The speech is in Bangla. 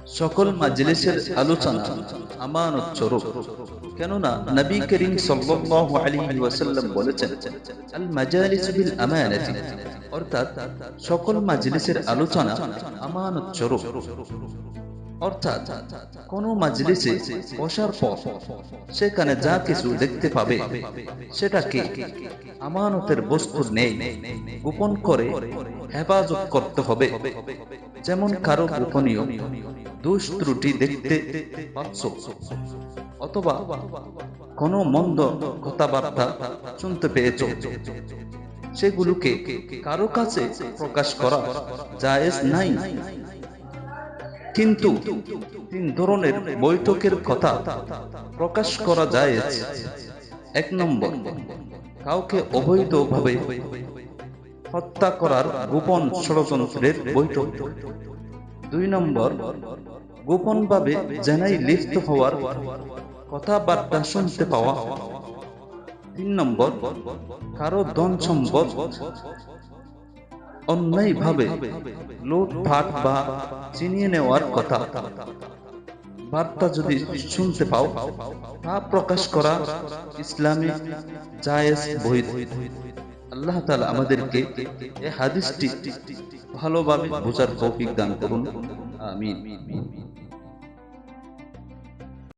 সকল মাজলিসের আলোচনা আমানত স্বরূপ। কেননা নবী করিম সাল্লাল্লাহু আলাইহি ওয়াসাল্লাম বলেছেন, আল মাজালিসু বিল আমানাতি, অর্থাৎ সকল মাজলিসের আলোচনা আমানত স্বরূপ। অর্থাৎ কোন মাজলিসে বসার পর সেখানে যা কিছু দেখতে পাবে সেটাকে আমানতের বস্তু নেই গোপন করে হেফাজত করতে হবে। যেমন কারো গোপনীয় দোষ ত্রুটি দেখতে পাচ্ছ, অথবা কোনো মন্দ কথাবার্তা শুনতে পেয়েছ, সেগুলোকে কারো কাছে প্রকাশ করা জায়েজ নাই। কিন্তু তিন ধরনের বৈঠকের কথা প্রকাশ করা জায়েজ। ১ নম্বর, কাউকে অবৈধভাবে হত্যা করার গোপন ষড়যন্ত্রের বৈঠক। ২ নম্বর, গোপনভাবে জেনায় লিপ্ত হওয়ার কথাবার্তা শুনতে পাওয়া। ৩ নম্বর, কারো ধন সম্পদ অন্যায়ভাবে লুটপাট বা ছিনিয়ে নেওয়ার কথা বার্তা যদি শুনতে পাও, তা প্রকাশ করা ইসলামে জায়েজ বৈধ। আল্লাহ তাআলা আমাদেরকে এই হাদিসটি ভালোভাবে বোঝার তৌফিক দান করুন। আমিন।